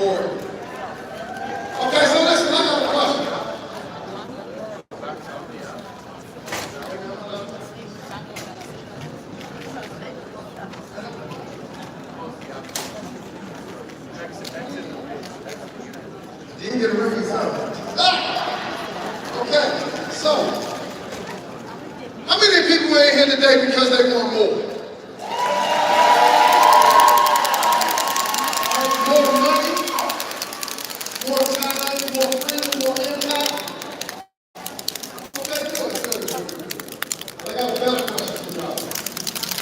recording. Okay, so listen, I got a question. Didn't get a raise out. Okay, so how many people ain't here today because they want more? More money, more time, more freedom, more impact. Okay, good. I got a better question for y'all.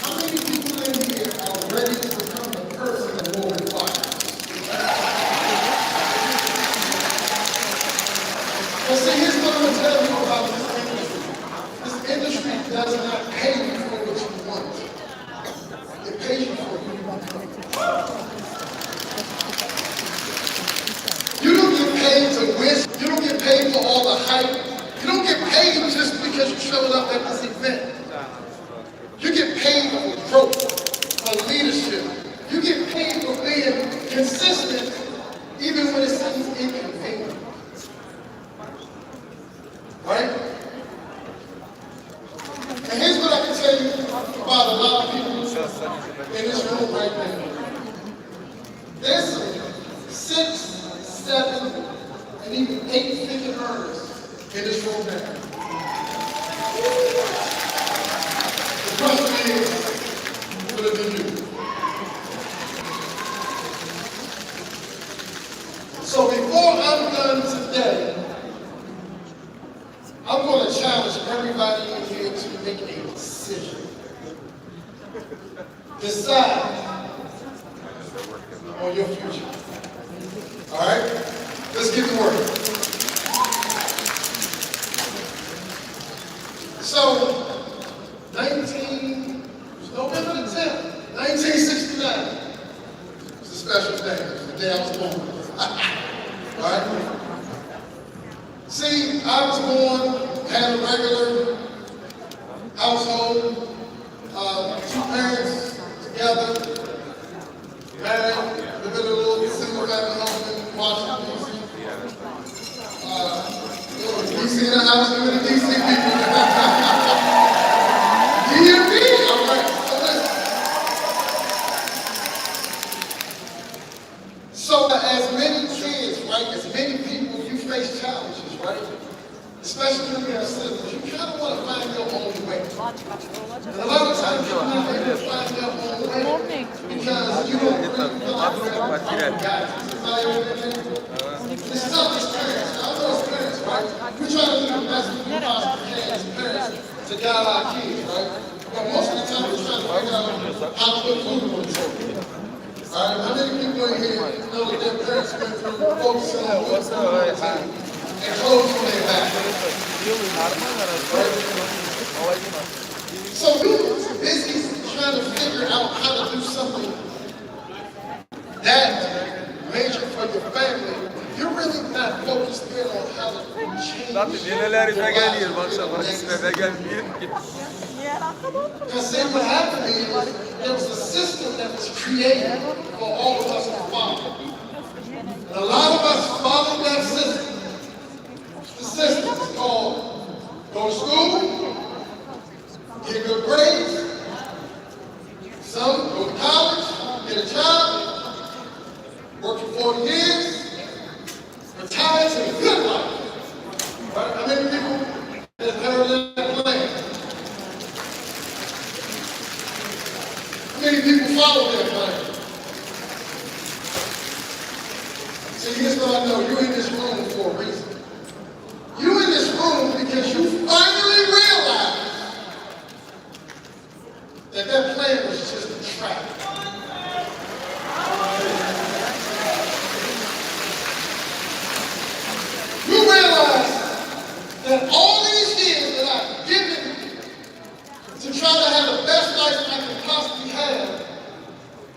How many people in here are ready to become the person that will inspire? Well, see, here's what I'm going to tell you about this industry. This industry does not pay you for what you want. It pays you for what you want. You don't get paid to wish. You don't get paid for all the hype. You don't get paid just because you showed up at this event. You get paid for growth, for leadership. You get paid for being consistent even when it seems inconvenient. Right? And here's what I can tell you about a lot of people in this room right now. There's 6, 7, and even 8-figure earners in this room now. The question is, will it be you? So before I'm done today, I'm going to challenge everybody in here to make a decision. Decide on your future. All right? Let's get to work. So, November the 10th, 1969. It's a special day. It's the day I was born. All right? See, I was born, had a regular household, 2 parents together, married, living in a little single family home in Washington, D.C. DC in the house, living in DC people. DMV, all right, so as many kids, right, as many people, you face challenges, right? Especially when you're a citizen, you kind of want to find your own way. And a lot of times you're not able to find your own way because you don't really feel like you have guidance. It's tough as parents. I know as parents, right? We try to do the best we possibly can as parents to guide our kids, right? But most of the time we're trying to figure out how to put food on the table. Alright, how many people in here know that their parents went through focusing on what's on their table and clothes on their back? So you're busy trying to figure out how to do something that major for your family. You're really not focused in on how to change your life. Because see, what happened is there was a system that was created for all of us to follow. And a lot of us followed that system. The system is called go to school, get good grades, some go to college, get a job, work for 40 years, retire to a good life. Right? How many people have heard that plan? Many people follow that plan. See, here's what I know. You're in this room for a reason. You're in this room because you finally realized that that plan was just a trap. You realize that all these years that I've given to try to have the best life I can possibly have,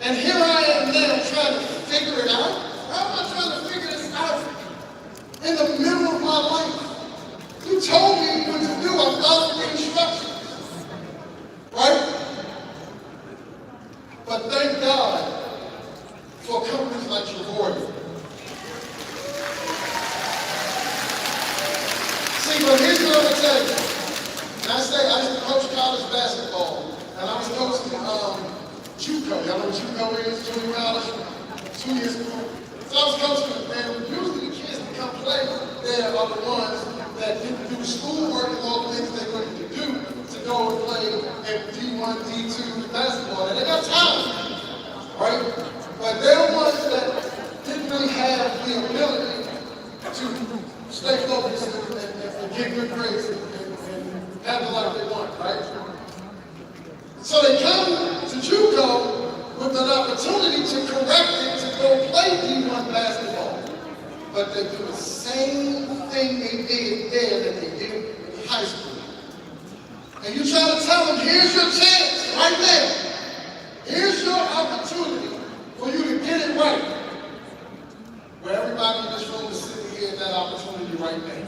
and here I am now trying to figure it out. How am I trying to figure this out in the middle let me tell you. I used to coach college basketball, and I was coaching JUCO. Y'all know what JUCO is? Junior college, 2 years ago. So I was coaching them, and usually the kids that come play there are the ones that didn't do schoolwork and all the things they wanted to do to go and play at D1, D2 basketball. And they got talent, right? But they're the ones that didn't really have the ability to stay focused and get good grades and have the life they want, right? So they come to JUCO with an opportunity to correct it to go play D1 basketball. But they do the same thing they did there that they did in high school. And you try to tell them, here's your chance right there. Here's your opportunity for you to get it right. Where everybody in this room is sitting here at that opportunity right now.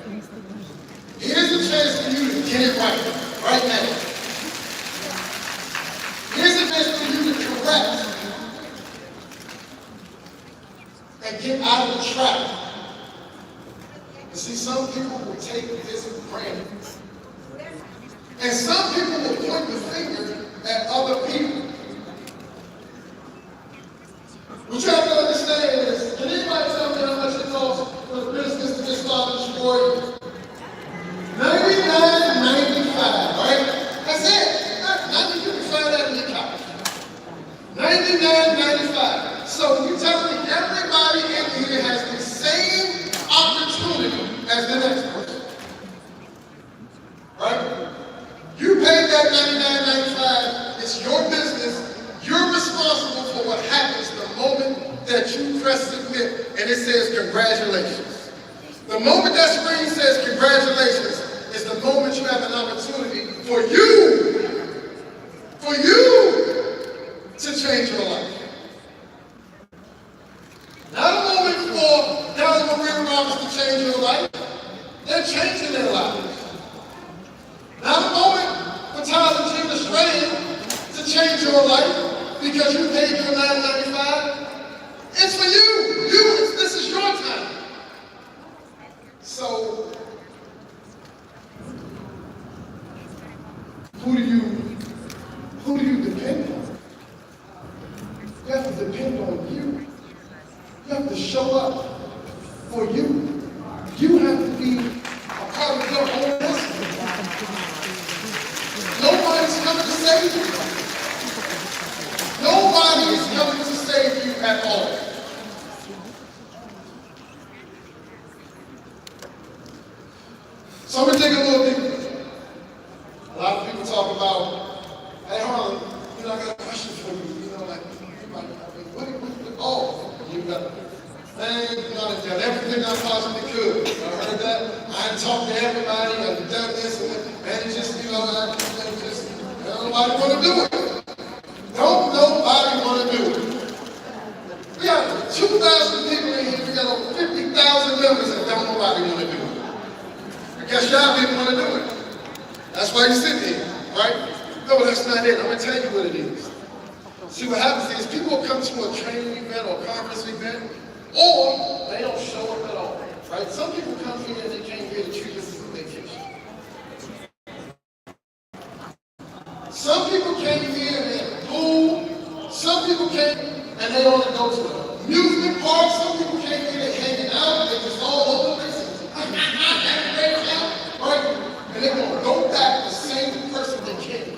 Here's a chance for you to get it right now. Here's a chance for you to correct and get out of the trap. You see, some people will take this for granted. And some people will point the finger at other people. What you have to understand is, can anybody tell me how much it costs for the business to get started in sport? $99.95, right? That's it. You can find that in your couch. $99.95. So you tell me everybody in here has the same opportunity as the next person. Right? You paid that $99.95. It's your business. You're responsible for what happens the moment that you press submit and it says congratulations. The moment that screen says congratulations is the moment you have an opportunity for you to change your life. Not a moment for Dallas Maria Roberts to change your life. They're changing their lives. Not a moment for Tyler and Gina Strand to change your life because you paid your $9.95. It's for you. This is your time. So, who do you depend on? You have to depend on you. You have to show up for you. You have to be a part of your own destiny. Nobody's coming to save you. Nobody is coming to save you at all. So I'm going to take a little deeper. A lot of people talk about, hey Harlan, I got a question for you. You got, man, I've done everything I possibly could. I heard that. I had talked to everybody. I've done this and it just, nobody want to do it. Don't nobody want to do it. We got 2,000 people in here. We got over 50,000 members and don't nobody want to do it. I guess y'all didn't want to do it. That's why you're sitting here, right? No, that's not it. I'm going to tell you what it is. See, what happens is people will come to a training event or a conference event, or they don't show up at all, right? Some people come here and they came here to treat this as a vacation. Some people came here and they had a pool. Some people came and they only go to an amusement park. Some people came here, they hanging out, they just all over the place. Right? And they're going to go back the same person they came here.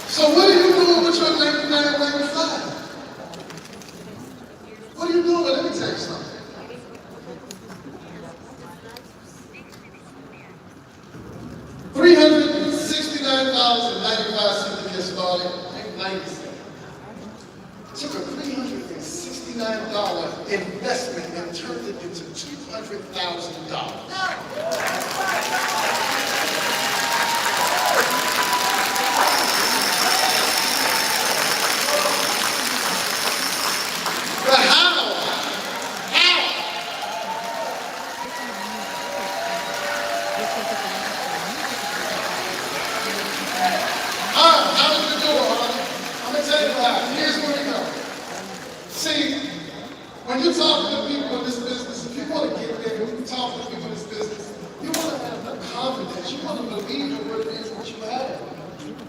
So what are you doing with your $99.95? What are you doing? Let me tell you something. $369.95 to get started. Ain't 90 cents. Took a $369 investment and turned it into $200,000. But how? How did you do it, honey? same lie. Here's where we go. See, when you're talking to people in this business, if you want to get there, when you talk to people in this business, you want to have the confidence. You want to believe in what it is that you have.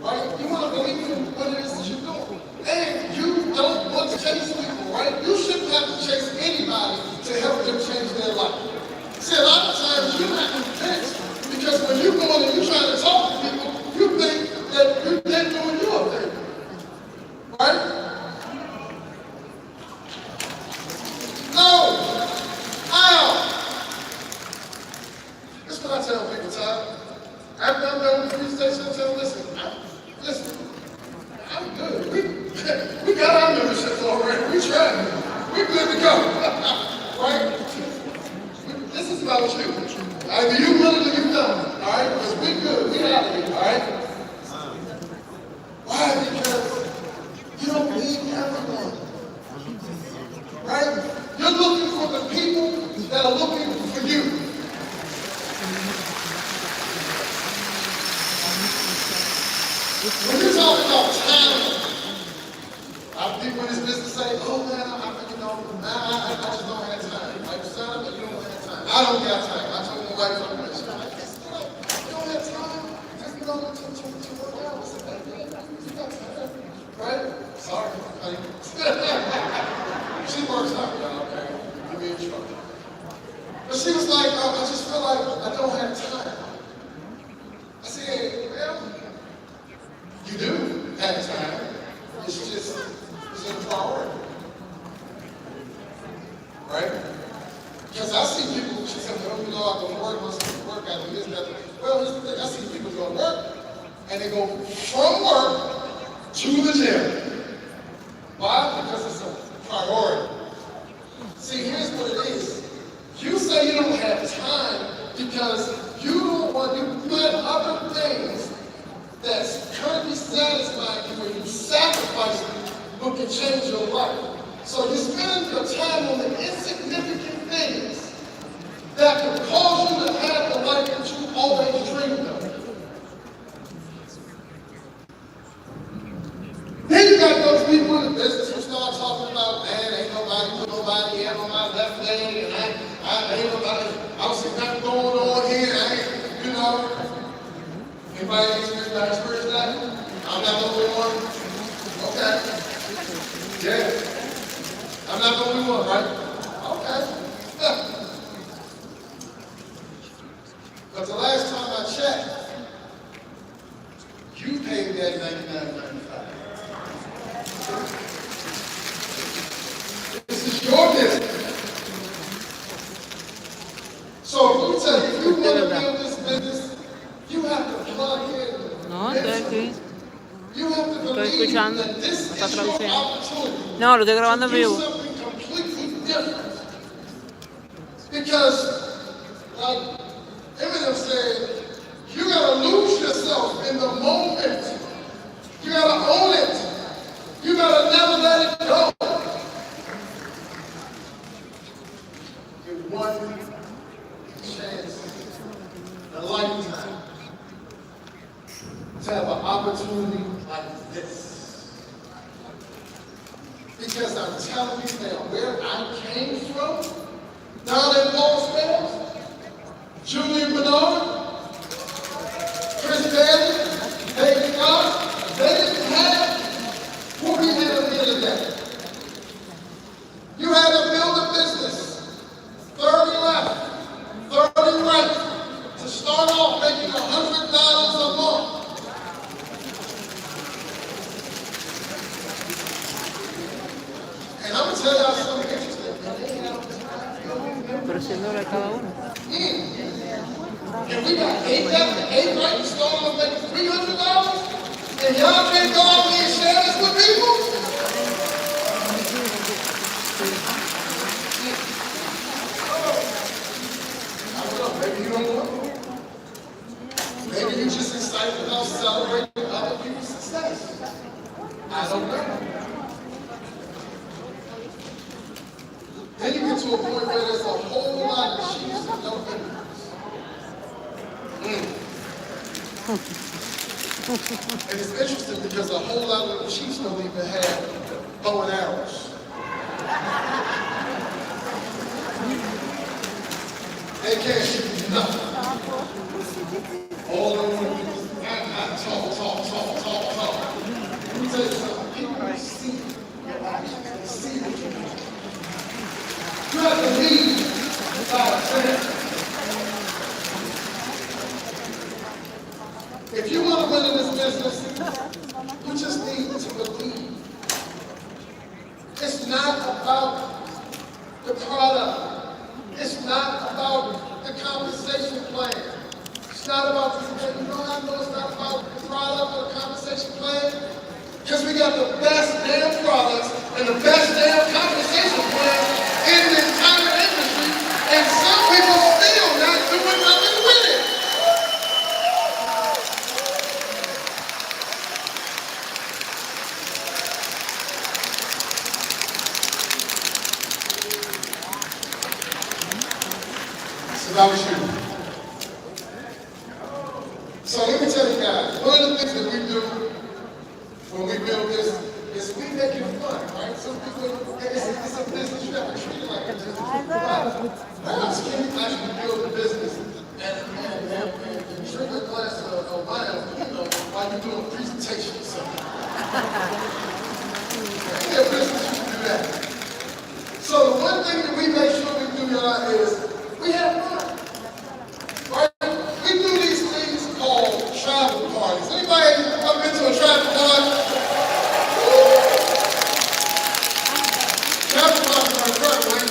Right? You want to believe in what it is that you're doing. And you don't want to chase people, right? You shouldn't have to chase anybody to help them change their life. See, a lot of times you're not convinced because when you go in and you're trying to talk to people, you think that they're doing you a favor. Right? No! How? That's what I tell people, Tyler. After I'm done with the presentation, I tell them, listen, I'm good. We got our memberships already. We tried. We're good to go. Right? This is about you. Either you willing or you don't. All right? Because we're good. We're out of here. All right? Why? Because you don't need everyone. Right? You're looking for the people that are looking for you. When you're talking about talent, people in this business say, oh man, I just don't have time. Like, son, you don't have time. I don't have time. I told my wife, I'm going to you don't have time. Just to work out. You got time. Right? Sorry. She works out, y'all, okay? You'll be in trouble. But she was like, I just feel like I don't have time. I said, well, you do have time. It's a priority. Right? Because I see people, she said, well, you know, I go to work, I do this, that. Well, here's the thing, I see people go to work, and they go from work to the gym. Why? Because it's a priority. See, here's what it is. You say you don't have time because you don't want to put other things that's currently satisfying you when you sacrifice what can change your life. So you're spending your time on the insignificant things that can cause you to have the life that you always dreamed of. Then you got those people in the business who start talking about, man, ain't nobody here on my left leg, and I ain't nobody, I see nothing going on here, I ain't, you know. Anybody experience that? I'm not the only one. Okay. Yeah. I'm not the only one, right? Okay. But the last time I checked, you paid that $99.95. This is your business. So if you want to build this business, you have to plug in. No, estoy aquí. You have to Estoy believe escuchando. that this Está is your traduciendo. opportunity. No, lo estoy grabando en Do vivo. something completely different. Because, like Eminem said, you gotta lose yourself in the moment. You gotta own it. You gotta never let it go. Get one chance in a lifetime to have an opportunity like this. Because I'm telling you now, where I came from, down in Balls, Julian Bernard, Chris Bailey, David God, they didn't have what we had at the end of the day. You had to build a business, 30 left, 30 right, to start off making $100 a month. And I'm going to tell y'all something interesting. Pero $100 cada uno. And we got 8 left and 8 right to start off making $300, and y'all can't go out there and share this with people? I don't know, maybe you don't know. Maybe you're just excited about celebrating other people's success. I don't know. Then you get to a point where there's a whole lot of chiefs and no members. And it's interesting because a whole lot of the chiefs don't even have bow and arrows. They can't shoot nothing. All they want to do is talk. Let me tell you something. People see your actions. They see what you do. You have to lead by example. If you want to win in this business, you just need to believe. It's not about the product. It's not about the compensation plan. It's not about this. You know how I know it's not about the product or the compensation plan? Because we got the best damn products and the best damn compensation plan in the entire industry, and some people still not doing nothing with it. So that was you. So let me tell you guys, one of the things that we do when we build this is we make it fun, right? Some people, it's a business, you have to treat it like a business. Perhaps can you actually build a business and drink a glass of wine, while you're doing a presentation or something? Yeah, business, you can do that. So the one thing that we make sure we do, y'all, is we have fun. Right? We do these things called travel parties. Anybody ever been to a travel party? Travel parties are incredible, right?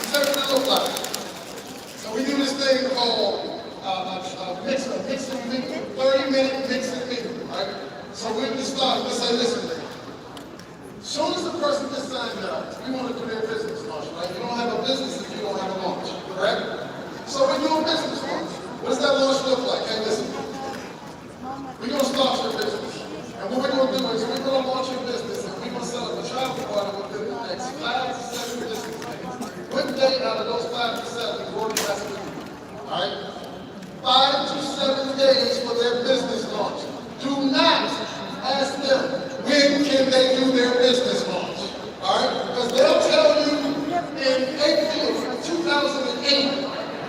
Tell me what they look like. So we do this thing called mix and mingle, 30-minute mix and mingle, right? So we just start, let's say, listen, as soon as the person gets signed up, we want to do their business launch, right? You don't have a business if you don't have a launch, correct? So we do a business launch. What does that launch look like? Hey, listen. We're going to start your business. And what we're going to do is we're going to launch your business and we're going to set up a travel party within the next 5 to 7 business days. What day out of those 5 to 7 is working best for you? All right? 5 to 7 days for their business launch. Do not ask them when can they do their business launch. All right? Because they'll tell you in April 2008.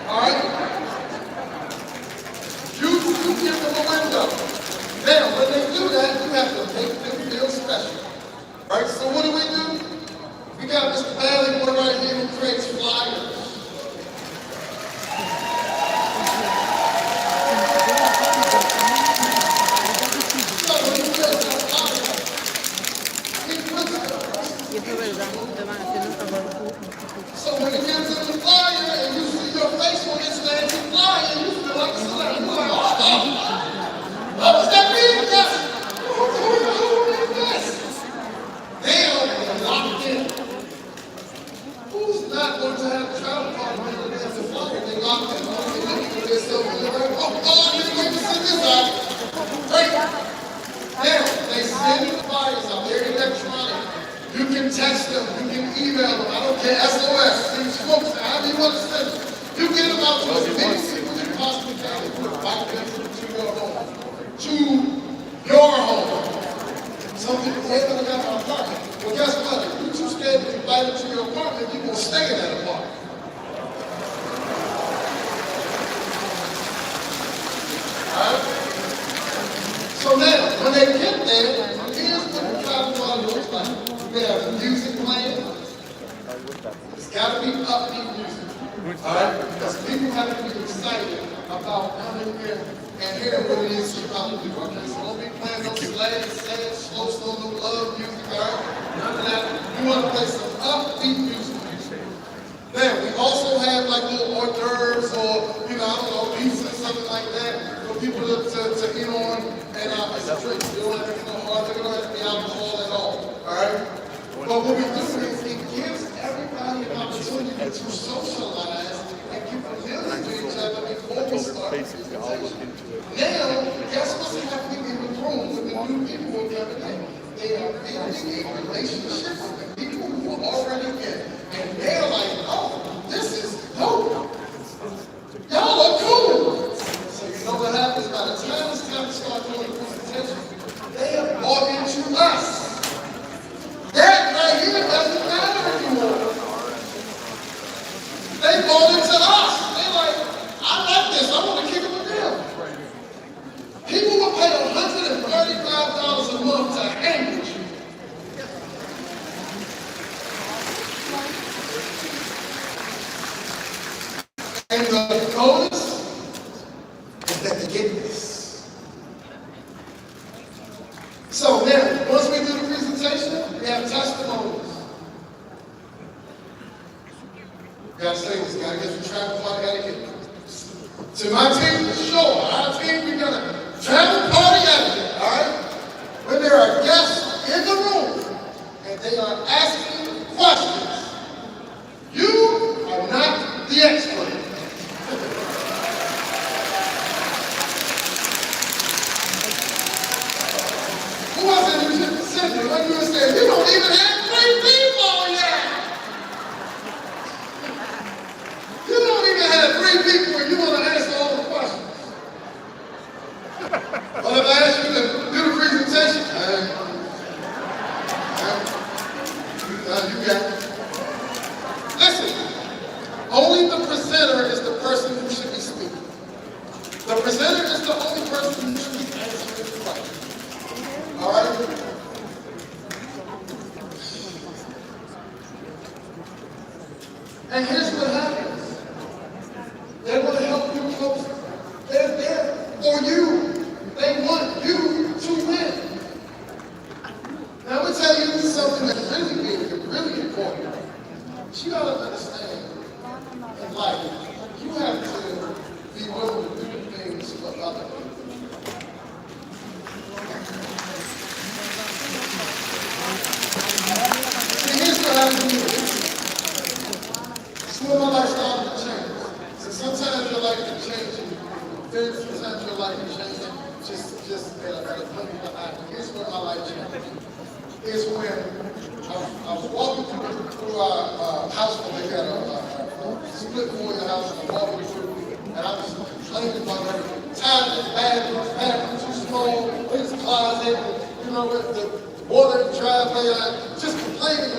All right? You give them a window. Now, when they do that, you have to make them feel special. Right? So what do? We got Mr. Bailey boy right here who creates flyers. So when he creates a flyer, he puts it up. So when he gives them the flyer and you see your face on this fancy flyer, you feel like a celebrity. You're like, oh, what does that mean? Yes. Who is this? Now they're locked in. Who's not going to have a travel party when they have the flyer? They locked in. They're looking for themselves and they're like, oh, I didn't wait to send this out. Great. Now, they send the flyers out. They're electronic. You can text them. You can email them. I don't care. SOS. These folks, however you want to send them. You get them out to as many people as you possibly can and put back them to your home. To your home. Some people say, I got my apartment. Well, guess what? If you're too scared to invite them to your apartment, you're going to stay in that apartment. Alright? So now, when they get there, here's what the travel party looks like. We have music playing. It's got to be upbeat music. Alright? Because people have to be excited about coming in and hearing what it is you're about to do. Okay, so don't be playing no sad, slow, no love music, alright? None of that. You want to play some upbeat music. Then we also have like little hors d'oeuvres or, I don't know, pizza or something like that for people to eat on and it's a drink. You don't have to be no hard, they don't have to be alcohol at all. Alright? But what we do is it gives everybody an opportunity to socialize and get familiar with each other before we start the presentation. Now, guess what's happening in the room with the new people who are coming in? They are building a relationship with the people who are already in. And they're like, oh, this is dope. Y'all are cool. So you know what happens by the time it's time to start doing the presentation? them to hang with you. And the bonus is that they get this. So now, once we do the presentation, we have testimonies. You gotta say this, you gotta get your travel party etiquette. To my team, for sure, our team, we got a travel party etiquette, all right? When there are guests in the room and they are asking questions, you are not the expert. Who was it who just said it? When you were saying, you don't even have 3 people yet. You don't even have 3 people and you want to answer all the questions. But if I ask you to do the presentation, you got it. Listen, only the presenter is the person who should be speaking. The presenter is the only person who should be answering the question. All right? And here's what happens. They want to help you closer. They're there for you. They want you to win. Now, I'm going to tell you something that's really big, really important. But you got to understand, in life, you have to be willing to do things for other people. And here's what happened to me. It's when my life started to change. So sometimes your life can change. Sometimes your life can change. Just at a blink of an eye. Here's when my life changed. Is when I was walking through our house when they had a split floor in the house, and I'm walking through, and I was complaining about everything. Time is bad, bathroom too small, this closet, you know, with the water in the driveway, just complaining.